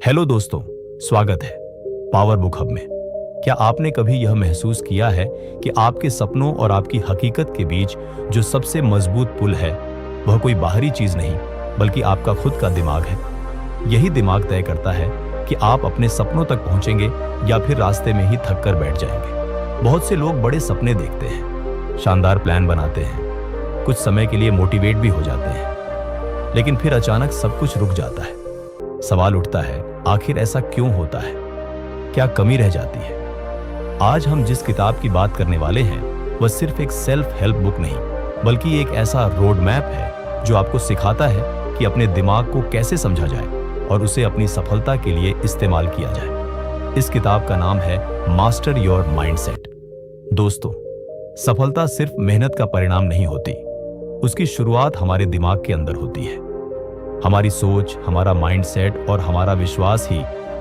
Hello दोस्तों, स्वागत है पावर बुक हब में। क्या आपने कभी यह महसूस किया है कि आपके सपनों और आपकी हकीकत के बीच जो सबसे मजबूत पुल है वह कोई बाहरी चीज नहीं बल्कि आपका खुद का दिमाग है। यही दिमाग तय करता है कि आप अपने सपनों तक पहुंचेंगे या फिर रास्ते में ही थक कर बैठ जाएंगे। बहुत से लोग बड़े सपने देखते हैं, शानदार प्लान बनाते हैं, कुछ समय के लिए मोटिवेट भी हो जाते हैं, लेकिन फिर अचानक सब कुछ रुक जाता है। सवाल उठता है, आखिर ऐसा क्यों होता है? क्या कमी रह जाती है? आज हम जिस किताब की बात करने वाले हैं वह सिर्फ एक सेल्फ हेल्प बुक नहीं बल्कि एक ऐसा रोड मैप है जो आपको सिखाता है कि अपने दिमाग को कैसे समझा जाए और उसे अपनी सफलता के लिए इस्तेमाल किया जाए। इस किताब का नाम है मास्टर योर माइंडसेट। दोस्तों, सफलता सिर्फ मेहनत का परिणाम नहीं होती, उसकी शुरुआत हमारे दिमाग के अंदर होती है। हमारी सोच, हमारा माइंडसेट और हमारा विश्वास ही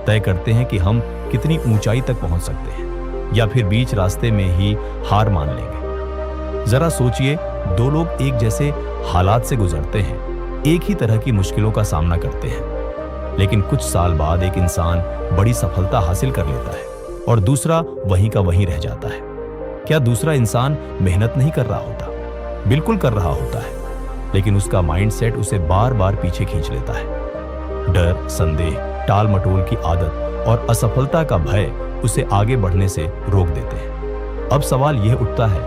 तय करते हैं कि हम कितनी ऊंचाई तक पहुंच सकते हैं या फिर बीच रास्ते में ही हार मान लेंगे। जरा सोचिए, दो लोग एक जैसे हालात से गुजरते हैं, एक ही तरह की मुश्किलों का सामना करते हैं, लेकिन कुछ साल बाद एक इंसान बड़ी सफलता हासिल कर लेता है और दूसरा वहीं का वहीं रह जाता है। क्या दूसरा इंसान मेहनत नहीं कर रहा होता? बिल्कुल कर रहा होता है, लेकिन उसका माइंडसेट उसे बार बार पीछे खींच लेता है। डर, संदेह, टाल मटोल की आदत और असफलता का भय उसे आगे बढ़ने से रोक देते हैं। अब सवाल यह उठता है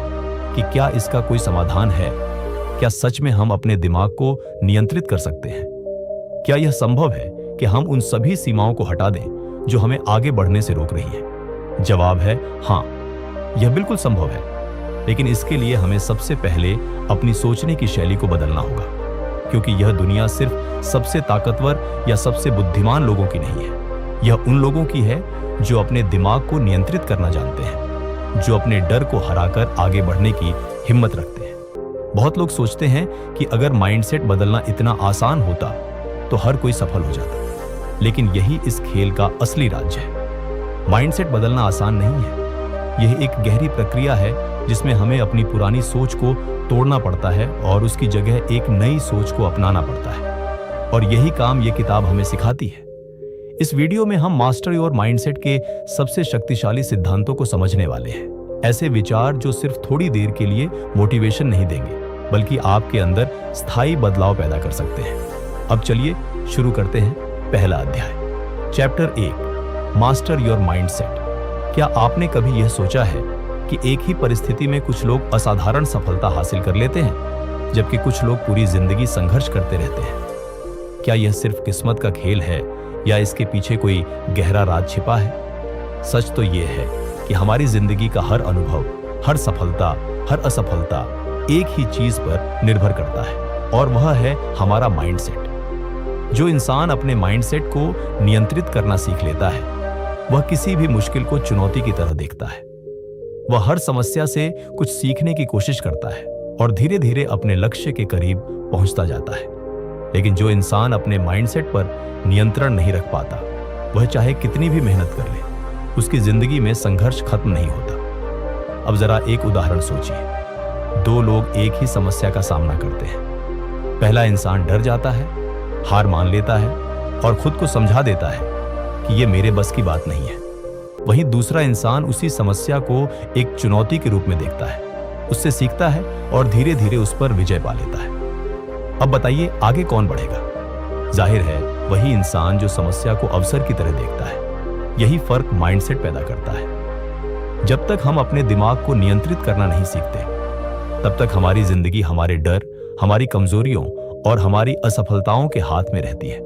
कि क्या इसका कोई समाधान है? क्या सच में हम अपने दिमाग को नियंत्रित कर सकते हैं? क्या यह संभव है कि हम उन सभी सीमाओं को हटा दें जो हमें आगे बढ़ने से रोक रही है? जवाब है हाँ, यह बिल्कुल संभव है, लेकिन इसके लिए हमें सबसे पहले अपनी सोचने की शैली को बदलना होगा, क्योंकि यह दुनिया सिर्फ सबसे ताकतवर या सबसे बुद्धिमान लोगों की नहीं है। यह उन लोगों की है जो अपने दिमाग को नियंत्रित करना जानते हैं, जो अपने डर को हराकर आगे बढ़ने की हिम्मत रखते हैं। बहुत लोग सोचते हैं कि अगर माइंडसेट बदलना इतना आसान होता तो हर कोई सफल हो जाता, लेकिन यही इस खेल का असली राज है। माइंडसेट बदलना आसान नहीं है। यह एक गहरी प्रक्रिया है जिसमें हमें अपनी पुरानी सोच को तोड़ना पड़ता है और उसकी जगह एक नई सोच को अपनाना पड़ता है, और यही काम ये किताब हमें सिखाती है। इस वीडियो में हम मास्टर योर माइंडसेट के सबसे शक्तिशाली सिद्धांतों को समझने वाले हैं। ऐसे विचार जो सिर्फ थोड़ी देर के लिए मोटिवेशन नहीं देंगे बल्कि आपके अंदर स्थायी बदलाव पैदा कर सकते हैं। अब चलिए शुरू करते हैं। पहला अध्याय, चैप्टर 1, मास्टर योर माइंडसेट। क्या आपने कभी यह सोचा है कि एक ही परिस्थिति में कुछ लोग असाधारण सफलता हासिल कर लेते हैं जबकि कुछ लोग पूरी जिंदगी संघर्ष करते रहते हैं? क्या यह सिर्फ किस्मत का खेल है या इसके पीछे कोई गहरा राज छिपा है? सच तो यह है कि हमारी जिंदगी का हर अनुभव, हर सफलता, हर असफलता एक ही चीज पर निर्भर करता है, और वह है हमारा माइंडसेट। जो इंसान अपने माइंडसेट को नियंत्रित करना सीख लेता है वह किसी भी मुश्किल को चुनौती की तरह देखता है। वह हर समस्या से कुछ सीखने की कोशिश करता है और धीरे धीरे अपने लक्ष्य के करीब पहुंचता जाता है। लेकिन जो इंसान अपने माइंडसेट पर नियंत्रण नहीं रख पाता, वह चाहे कितनी भी मेहनत कर ले, उसकी जिंदगी में संघर्ष खत्म नहीं होता। अब जरा एक उदाहरण सोचिए। दो लोग एक ही समस्या का सामना करते हैं। पहला इंसान डर जाता है, हार मान लेता है और खुद को समझा देता है कि यह मेरे बस की बात नहीं है। वहीं दूसरा इंसान उसी समस्या को एक चुनौती के रूप में देखता है, उससे सीखता है और धीरे धीरे उस पर विजय पा लेता है। अब बताइए, आगे कौन बढ़ेगा? जाहिर है वही इंसान जो समस्या को अवसर की तरह देखता है। यही फर्क माइंडसेट पैदा करता है। जब तक हम अपने दिमाग को नियंत्रित करना नहीं सीखते, तब तक हमारी जिंदगी हमारे डर, हमारी कमजोरियों और हमारी असफलताओं के हाथ में रहती है।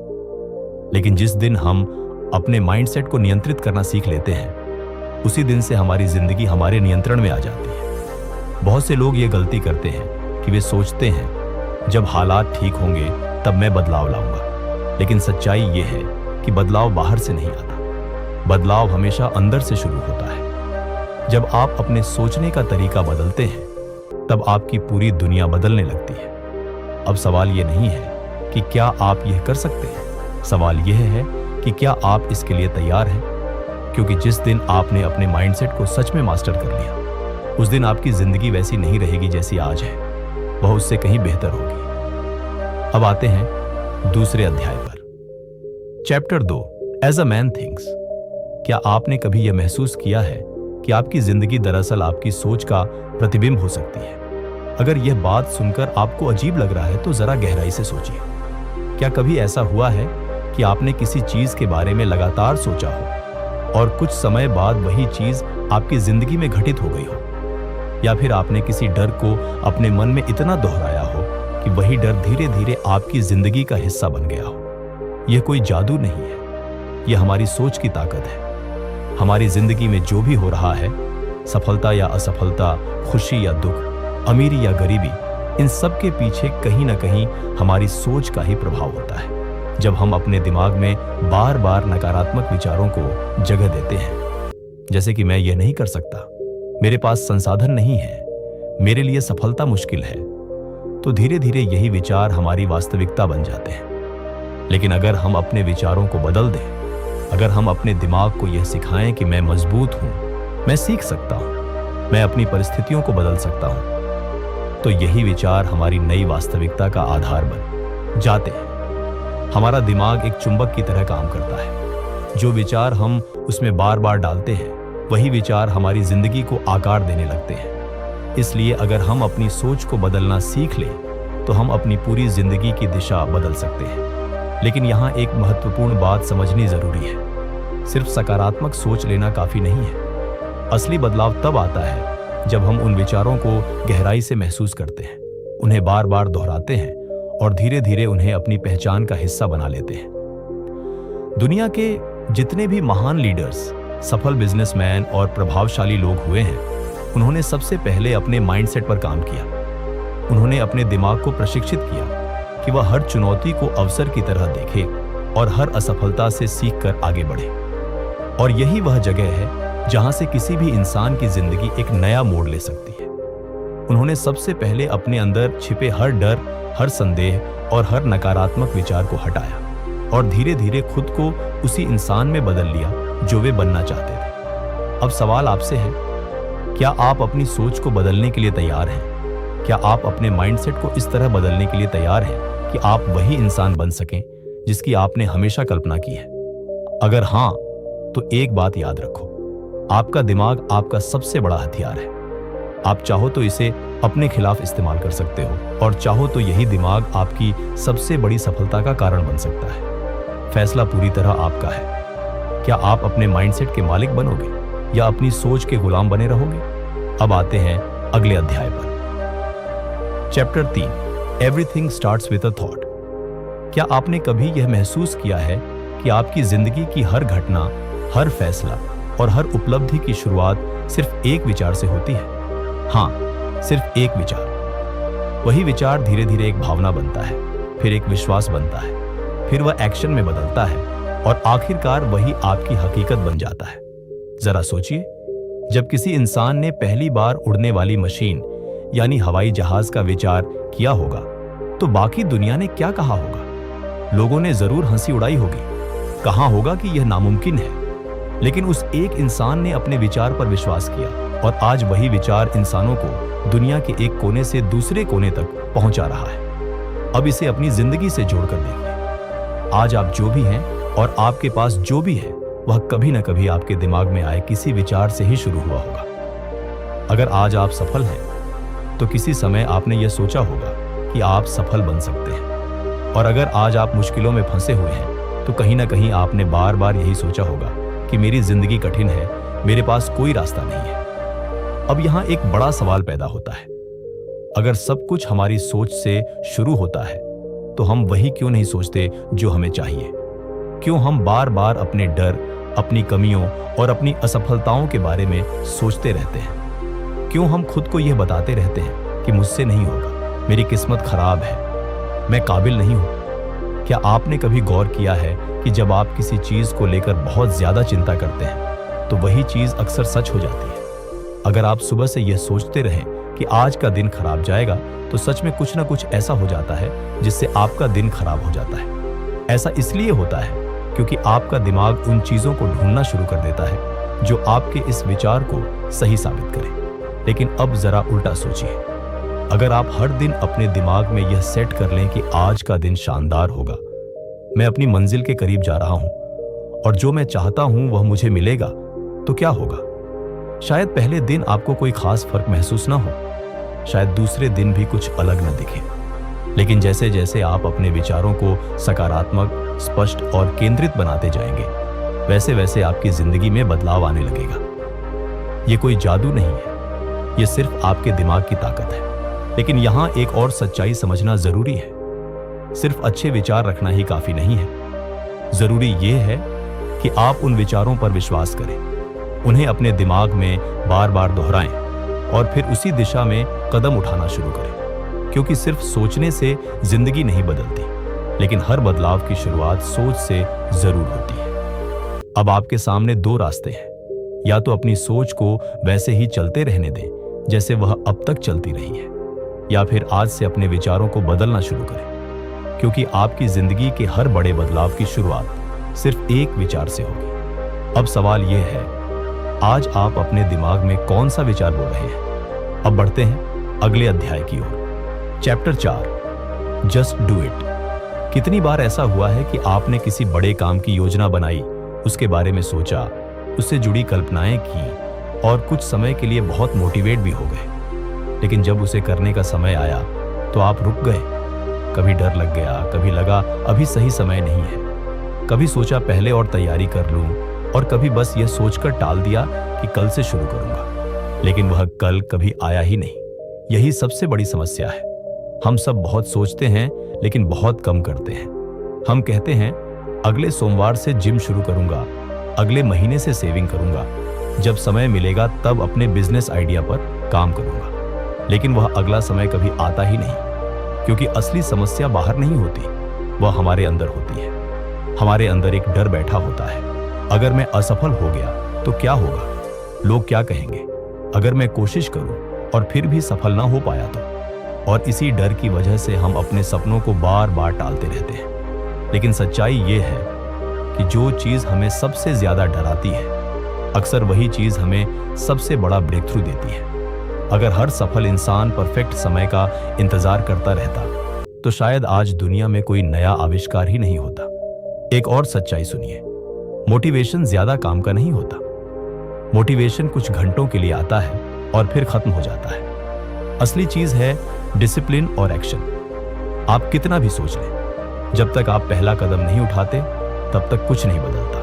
लेकिन जिस दिन हम अपने माइंडसेट को नियंत्रित करना सीख लेते हैं, उसी दिन से हमारी जिंदगी हमारे नियंत्रण में आ जाती है। बहुत से लोग ये गलती करते हैं कि वे सोचते हैं जब हालात ठीक होंगे तब मैं बदलाव लाऊंगा, लेकिन सच्चाई ये है कि बदलाव बाहर से नहीं आता, बदलाव हमेशा अंदर से शुरू होता है। जब आप अपने सोचने का तरीका बदलते हैं तब आपकी पूरी दुनिया बदलने लगती है। अब सवाल ये नहीं है कि क्या आप यह कर सकते हैं, सवाल यह है कि क्या आप इसके लिए तैयार हैं? क्योंकि जिस दिन आपने अपने माइंडसेट को सच में मास्टर कर लिया, उस दिन आपकी जिंदगी वैसी नहीं रहेगी जैसी आज है, वह उससे कहीं बेहतर होगी। अब आते हैं दूसरे अध्याय पर। Chapter 2, as a man thinks, क्या आपने कभी यह महसूस किया है कि आपकी जिंदगी दरअसल आपकी सोच का प्रतिबिंब हो सकती है? अगर यह बात सुनकर आपको अजीब लग रहा है तो जरा गहराई से सोचिए। क्या कभी ऐसा हुआ है कि आपने किसी चीज के बारे में लगातार सोचा हो और कुछ समय बाद वही चीज आपकी जिंदगी में घटित हो गई हो? या फिर आपने किसी डर को अपने मन में इतना दोहराया हो कि वही डर धीरे धीरे आपकी जिंदगी का हिस्सा बन गया हो? यह कोई जादू नहीं है, यह हमारी सोच की ताकत है। हमारी जिंदगी में जो भी हो रहा है, सफलता या असफलता, खुशी या दुख, अमीरी या गरीबी, इन सब के पीछे कहीं ना कहीं हमारी सोच का ही प्रभाव होता है। जब हम अपने दिमाग में बार बार नकारात्मक विचारों को जगह देते हैं, जैसे कि मैं यह नहीं कर सकता, मेरे पास संसाधन नहीं है, मेरे लिए सफलता मुश्किल है, तो धीरे धीरे यही विचार हमारी वास्तविकता बन जाते हैं। लेकिन अगर हम अपने विचारों को बदल दें, अगर हम अपने दिमाग को यह सिखाएं कि मैं मजबूत हूं, मैं सीख सकता हूं, मैं अपनी परिस्थितियों को बदल सकता हूं, तो यही विचार हमारी नई वास्तविकता का आधार बन जाते हैं। हमारा दिमाग एक चुंबक की तरह काम करता है। जो विचार हम उसमें बार बार डालते हैं, वही विचार हमारी जिंदगी को आकार देने लगते हैं। इसलिए अगर हम अपनी सोच को बदलना सीख लें, तो हम अपनी पूरी जिंदगी की दिशा बदल सकते हैं। लेकिन यहाँ एक महत्वपूर्ण बात समझनी जरूरी है। सिर्फ सकारात्मक सोच लेना काफी नहीं है। असली बदलाव तब आता है जब हम उन विचारों को गहराई से महसूस करते हैं, उन्हें बार बार दोहराते हैं और धीरे धीरे उन्हें अपनी पहचान का हिस्सा बना लेते हैं। दुनिया के जितने भी महान लीडर्स, सफल बिजनेसमैन और प्रभावशाली लोग हुए हैं, उन्होंने सबसे पहले अपने माइंडसेट पर काम किया। उन्होंने अपने दिमाग को प्रशिक्षित किया कि वह हर चुनौती को अवसर की तरह देखे और हर असफलता से सीखकर आगे बढ़े। और यही वह जगह है जहां से किसी भी इंसान की जिंदगी एक नया मोड़ ले सकती है। उन्होंने सबसे पहले अपने अंदर छिपे हर डर, हर संदेह और हर नकारात्मक विचार को हटाया और धीरे धीरे खुद को उसी इंसान में बदल लिया जो वे बनना चाहते थे। अब सवाल आपसे है, क्या आप अपनी सोच को बदलने के लिए तैयार हैं? क्या आप अपने माइंडसेट को इस तरह बदलने के लिए तैयार हैं कि आप वही इंसान बन सकें जिसकी आपने हमेशा कल्पना की है? अगर हां, तो एक बात याद रखो, आपका दिमाग आपका सबसे बड़ा हथियार है। आप चाहो तो इसे अपने खिलाफ इस्तेमाल कर सकते हो और चाहो तो यही दिमाग आपकी सबसे बड़ी सफलता का कारण बन सकता है। फैसला पूरी तरह आपका है। क्या आप अपने माइंडसेट के मालिक बनोगे या अपनी सोच के गुलाम बने रहोगे? अब आते हैं अगले अध्याय पर। Chapter 3, everything starts with a thought. क्या आपने कभी यह महसूस किया है कि आपकी जिंदगी की हर घटना, हर फैसला और हर उपलब्धि की शुरुआत सिर्फ एक विचार से होती है? हाँ, सिर्फ एक विचार। वही विचार धीरे धीरे एक भावना बनता है, फिर एक विश्वास बनता है, फिर वह एक्शन में बदलता है और आखिरकार वही आपकी हकीकत बन जाता है। जरा सोचिए, जब किसी इंसान ने पहली बार उड़ने वाली मशीन यानी हवाई जहाज का विचार किया होगा, तो बाकी दुनिया ने क्या कहा होगा? लोगों ने जरूर हंसी उड़ाई होगी, कहा होगा कि यह नामुमकिन है। लेकिन उस एक इंसान ने अपने विचार पर विश्वास किया और आज वही विचार इंसानों को दुनिया के एक कोने से दूसरे कोने तक पहुंचा रहा है। अब इसे अपनी जिंदगी से जोड़कर देखिए। आज आप जो भी हैं और आपके पास जो भी है, वह कभी न कभी आपके दिमाग में आए किसी विचार से ही शुरू हुआ होगा। अगर आज आप सफल हैं, तो किसी समय आपने यह सोचा होगा कि आप सफल बन सकते हैं। और अगर आज आप मुश्किलों में फंसे हुए हैं, तो कहीं ना कहीं आपने बार बार यही सोचा होगा कि मेरी जिंदगी कठिन है, मेरे पास कोई रास्ता नहीं है। अब यहाँ एक बड़ा सवाल पैदा होता है, अगर सब कुछ हमारी सोच से शुरू होता है, तो हम वही क्यों नहीं सोचते जो हमें चाहिए? क्यों हम बार बार अपने डर, अपनी कमियों और अपनी असफलताओं के बारे में सोचते रहते हैं? क्यों हम खुद को यह बताते रहते हैं कि मुझसे नहीं होगा, मेरी किस्मत खराब है, मैं काबिल नहीं हूं? क्या आपने कभी गौर किया है कि जब आप किसी चीज को लेकर बहुत ज्यादा चिंता करते हैं, तो वही चीज अक्सर सच हो जाती है? अगर आप सुबह से यह सोचते रहें कि आज का दिन खराब जाएगा, तो सच में कुछ ना कुछ ऐसा हो जाता है जिससे आपका दिन खराब हो जाता है। ऐसा इसलिए होता है क्योंकि आपका दिमाग उन चीजों को ढूंढना शुरू कर देता है जो आपके इस विचार को सही साबित करें। लेकिन अब जरा उल्टा सोचिए, अगर आप हर दिन अपने दिमाग में यह सेट कर लें कि आज का दिन शानदार होगा, मैं अपनी मंजिल के करीब जा रहा हूं और जो मैं चाहता हूं वह मुझे मिलेगा, तो क्या होगा? शायद पहले दिन आपको कोई खास फर्क महसूस ना हो, शायद दूसरे दिन भी कुछ अलग न दिखे, लेकिन जैसे जैसे आप अपने विचारों को सकारात्मक, स्पष्ट और केंद्रित बनाते जाएंगे, वैसे वैसे आपकी जिंदगी में बदलाव आने लगेगा। ये कोई जादू नहीं है, ये सिर्फ आपके दिमाग की ताकत है। लेकिन यहां एक और सच्चाई समझना जरूरी है। सिर्फ अच्छे विचार रखना ही काफी नहीं है। जरूरी यह है कि आप उन विचारों पर विश्वास करें, उन्हें अपने दिमाग में बार बार दोहराएं और फिर उसी दिशा में कदम उठाना शुरू करें। क्योंकि सिर्फ सोचने से जिंदगी नहीं बदलती, लेकिन हर बदलाव की शुरुआत सोच से जरूर होती है। अब आपके सामने दो रास्ते हैं। या तो अपनी सोच को वैसे ही चलते रहने दें जैसे वह अब तक चलती रही है, या फिर आज से अपने विचारों को बदलना शुरू करें। क्योंकि आपकी जिंदगी के हर बड़े बदलाव की शुरुआत सिर्फ एक विचार से होगी। अब सवाल यह है, आज आप अपने दिमाग में कौन सा विचार बोल रहे हैं? अब बढ़ते हैं अगले अध्याय की ओर। Chapter 4, just do it. कितनी बार ऐसा हुआ है कि आपने किसी बड़े काम की योजना बनाई, उसके बारे में सोचा, उससे जुड़ी कल्पनाएं की और कुछ समय के लिए बहुत मोटिवेट भी हो गए, लेकिन जब उसे करने का समय आया तो आप रुक गए। कभी डर लग गया, कभी लगा अभी सही समय नहीं है, कभी सोचा पहले और तैयारी कर लूं, और कभी बस यह सोचकर टाल दिया कि कल से शुरू करूंगा, लेकिन वह कल कभी आया ही नहीं। यही सबसे बड़ी समस्या है। हम सब बहुत सोचते हैं लेकिन बहुत कम करते हैं। हम कहते हैं अगले सोमवार से जिम शुरू करूंगा, अगले महीने से सेविंग करूंगा, जब समय मिलेगा तब अपने बिजनेस आइडिया पर काम करूंगा, लेकिन वह अगला समय कभी आता ही नहीं। क्योंकि असली समस्या बाहर नहीं होती, वह हमारे अंदर होती है। हमारे अंदर एक डर बैठा होता है, अगर मैं असफल हो गया तो क्या होगा? लोग क्या कहेंगे? अगर मैं कोशिश करूं और फिर भी सफल ना हो पाया तो? और इसी डर की वजह से हम अपने सपनों को बार बार टालते रहते हैं। लेकिन सच्चाई ये है कि जो चीज हमें सबसे ज्यादा डराती है, अक्सर वही चीज हमें सबसे बड़ा ब्रेक थ्रू देती है। अगर हर सफल इंसान परफेक्ट समय का इंतजार करता रहता, तो शायद आज दुनिया में कोई नया आविष्कार ही नहीं होता। एक और सच्चाई सुनिए, मोटिवेशन ज्यादा काम का नहीं होता। मोटिवेशन कुछ घंटों के लिए आता है और फिर खत्म हो जाता है। असली चीज है डिसिप्लिन और एक्शन। आप कितना भी सोच लें, जब तक आप पहला कदम नहीं उठाते तब तक कुछ नहीं बदलता।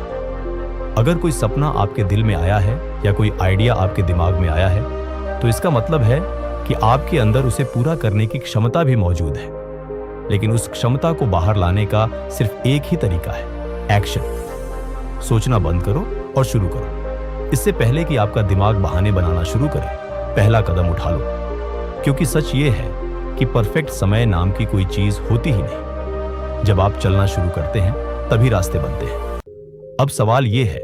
अगर कोई सपना आपके दिल में आया है या कोई आइडिया आपके दिमाग में आया है, तो इसका मतलब है कि आपके अंदर उसे पूरा करने की क्षमता भी मौजूद है। लेकिन उस क्षमता को बाहर लाने का सिर्फ एक ही तरीका है, एक्शन। सोचना बंद करो और शुरू करो। इससे पहले कि आपका दिमाग बहाने बनाना शुरू करे, पहला कदम उठा लो। क्योंकि सच ये है कि परफेक्ट समय नाम की कोई चीज होती ही नहीं। जब आप चलना शुरू करते हैं तभी रास्ते बनते हैं। अब सवाल ये है,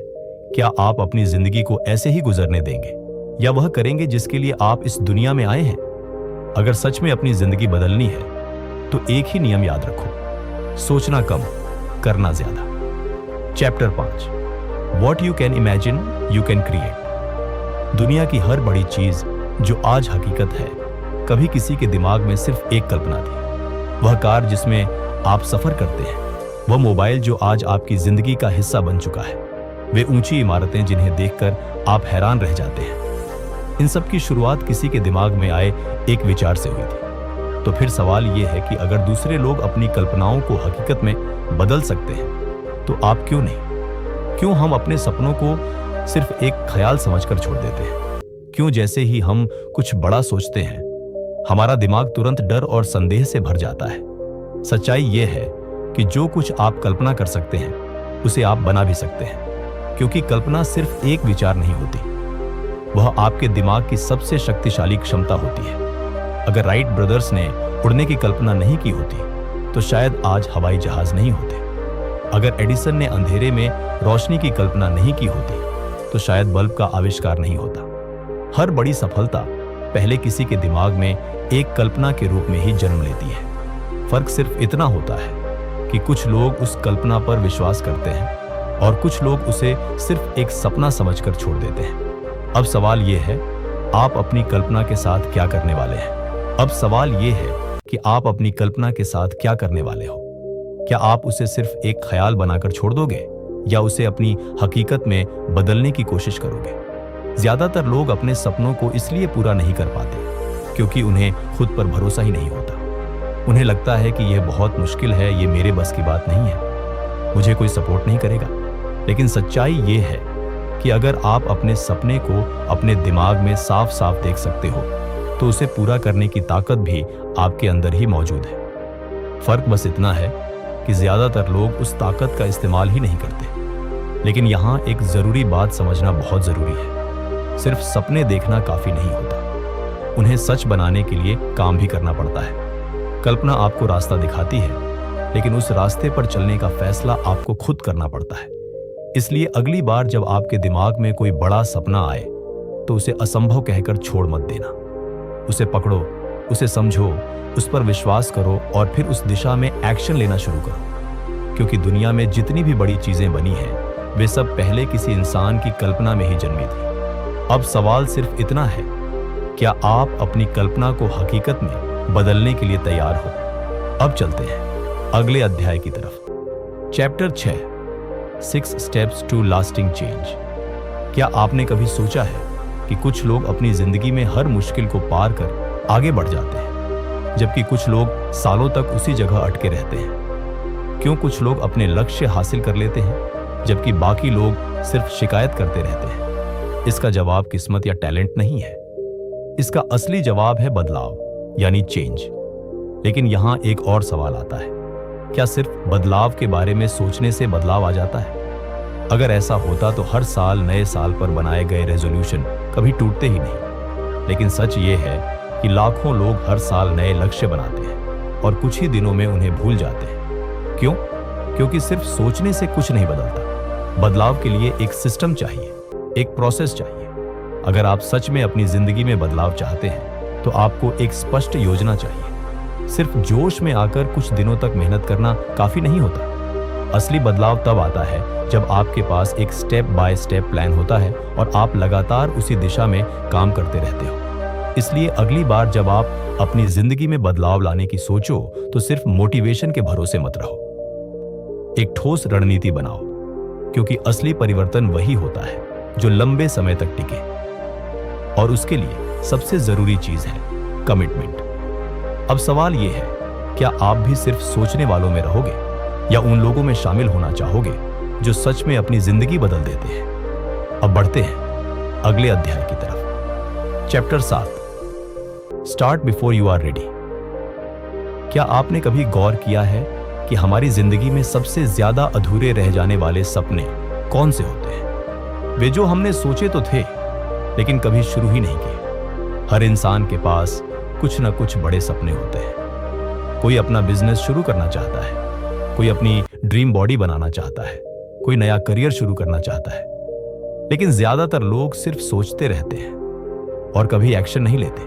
क्या आप अपनी जिंदगी को ऐसे ही गुजरने देंगे या वह करेंगे जिसके लिए आप इस दुनिया में आए हैं? अगर सच में अपनी जिंदगी बदलनी है तो एक ही नियम याद रखो, सोचना कम, करना ज्यादा। Chapter 5, what you can imagine you can create. दुनिया की हर बड़ी चीज जो आज हकीकत है, कभी किसी के दिमाग में सिर्फ एक कल्पना थी। वह कार जिसमें आप सफर करते हैं, वह मोबाइल जो आज आपकी जिंदगी का हिस्सा बन चुका है, वे ऊंची इमारतें जिन्हें देखकर आप हैरान रह जाते हैं, इन सब की शुरुआत किसी के दिमाग में आए एक विचार से हुई थी। तो फिर सवाल यह है कि अगर दूसरे लोग अपनी कल्पनाओं को हकीकत में बदल सकते हैं, तो आप क्यों नहीं? क्यों हम अपने सपनों को सिर्फ एक ख्याल समझकर छोड़ देते हैं? क्यों जैसे ही हम कुछ बड़ा सोचते हैं, हमारा दिमाग तुरंत डर और संदेह से भर जाता है? सच्चाई यह है कि जो कुछ आप कल्पना कर सकते हैं, उसे आप बना भी सकते हैं। क्योंकि कल्पना सिर्फ एक विचार नहीं होती, वह आपके दिमाग की सबसे शक्तिशाली क्षमता होती है। अगर राइट ब्रदर्स ने उड़ने की कल्पना नहीं की होती, तो शायद आज हवाई जहाज नहीं होते। अगर एडिसन ने अंधेरे में रोशनी की कल्पना नहीं की होती, तो शायद बल्ब का आविष्कार नहीं होता। हर बड़ी सफलता पहले किसी के दिमाग में एक कल्पना के रूप में ही जन्म लेती है। फर्क सिर्फ इतना होता है कि कुछ लोग उस कल्पना पर विश्वास करते हैं और कुछ लोग उसे सिर्फ एक सपना समझकर छोड़ देते हैं। अब सवाल यह है, आप अपनी कल्पना के साथ क्या करने वाले हैं? अब सवाल यह है कि आप अपनी कल्पना के साथ क्या करने वाले हो? क्या आप उसे सिर्फ एक ख्याल बनाकर छोड़ दोगे, या उसे अपनी हकीकत में बदलने की कोशिश करोगे? ज्यादातर लोग अपने सपनों को इसलिए पूरा नहीं कर पाते क्योंकि उन्हें खुद पर भरोसा ही नहीं होता। उन्हें लगता है कि यह बहुत मुश्किल है, ये मेरे बस की बात नहीं है, मुझे कोई सपोर्ट नहीं करेगा। लेकिन सच्चाई ये है कि अगर आप अपने सपने को अपने दिमाग में साफ साफ देख सकते हो तो उसे पूरा करने की ताकत भी आपके अंदर ही मौजूद है। फर्क बस इतना है कि ज्यादातर लोग उस ताकत का इस्तेमाल ही नहीं करते। लेकिन यहाँ एक जरूरी बात समझना बहुत जरूरी है। सिर्फ सपने देखना काफी नहीं होता, उन्हें सच बनाने के लिए काम भी करना पड़ता है। कल्पना आपको रास्ता दिखाती है, लेकिन उस रास्ते पर चलने का फैसला आपको खुद करना पड़ता है। इसलिए अगली बार जब आपके दिमाग में कोई बड़ा सपना आए तो उसे असंभव कहकर छोड़ मत देना। उसे पकड़ो, उसे समझो, उस पर विश्वास करो और फिर उस दिशा में एक्शन लेना शुरू करो। क्योंकि दुनिया में जितनी भी बड़ी चीजें बनी हैं, वे सब पहले किसी इंसान की कल्पना में ही जन्मी थी। अब सवाल सिर्फ इतना है, क्या आप अपनी कल्पना को हकीकत में बदलने के लिए तैयार हो? अब चलते हैं अगले अध्याय की तरफ। Chapter 6, 6 steps to lasting change. क्या आपने कभी सोचा है कि कुछ लोग अपनी जिंदगी में हर मुश्किल को पार कर आगे बढ़ जाते हैं, जबकि कुछ लोग सालों तक उसी जगह अटके रहते हैं? क्यों कुछ लोग अपने लक्ष्य हासिल कर लेते हैं जबकि बाकी लोग सिर्फ शिकायत करते रहते हैं? इसका जवाब किस्मत या टैलेंट नहीं है, इसका असली जवाब है बदलाव, यानी चेंज। लेकिन यहां एक और सवाल आता है, क्या सिर्फ बदलाव के बारे में सोचने से बदलाव आ जाता है? अगर ऐसा होता तो हर साल नए साल पर बनाए गए रेजोल्यूशन कभी टूटते ही नहीं। लेकिन सच ये है कि लाखों लोग हर साल नए लक्ष्य बनाते हैं और कुछ ही दिनों में उन्हें भूल जाते हैं। क्यों? क्योंकि सिर्फ सोचने से कुछ नहीं बदलता। बदलाव के लिए एक सिस्टम चाहिए, एक प्रोसेस चाहिए। अगर आप सच में अपनी जिंदगी में बदलाव चाहते हैं तो आपको एक स्पष्ट योजना चाहिए। सिर्फ जोश में आकर कुछ दिनों तक मेहनत करना काफी नहीं होता। असली बदलाव तब आता है जब आपके पास एक स्टेप बाय स्टेप प्लान होता है और आप लगातार उसी दिशा में काम करते रहते हो। इसलिए अगली बार जब आप अपनी जिंदगी में बदलाव लाने की सोचो तो सिर्फ मोटिवेशन के भरोसे मत रहो। एक ठोस रणनीति बनाओ, क्योंकि असली परिवर्तन वही होता है जो लंबे समय तक टिके। और उसके लिए सबसे जरूरी चीज है कमिटमेंट। अब सवाल यह है, क्या आप भी सिर्फ सोचने वालों में रहोगे या उन लोगों में शामिल होना चाहोगे जो सच में अपनी जिंदगी बदल देते हैं? अब बढ़ते हैं अगले अध्याय की तरफ। Chapter 7, start before you are ready. क्या आपने कभी गौर किया है कि हमारी जिंदगी में सबसे ज्यादा अधूरे रह जाने वाले सपने कौन से होते हैं? वे जो हमने सोचे तो थे लेकिन कभी शुरू ही नहीं किए। हर इंसान के पास कुछ न कुछ बड़े सपने होते हैं। कोई अपना बिजनेस शुरू करना चाहता है, कोई अपनी ड्रीम बॉडी बनाना चाहता है, कोई नया करियर शुरू करना चाहता है। लेकिन ज्यादातर लोग सिर्फ सोचते रहते हैं और कभी एक्शन नहीं लेते।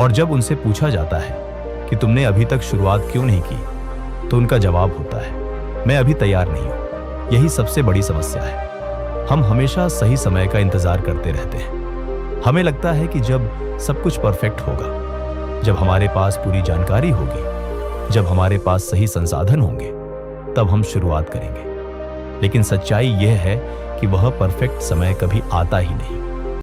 और जब उनसे पूछा जाता है कि तुमने अभी तक शुरुआत क्यों नहीं की, तो उनका जवाब होता है, मैं अभी तैयार नहीं हूं। यही सबसे बड़ी समस्या है। हम हमेशा सही समय का इंतजार करते रहते हैं। हमें लगता है कि जब सब कुछ परफेक्ट होगा, जब हमारे पास पूरी जानकारी होगी, जब हमारे पास सही संसाधन होंगे, तब हम शुरुआत करेंगे। लेकिन सच्चाई यह है कि वह परफेक्ट समय कभी आता ही नहीं।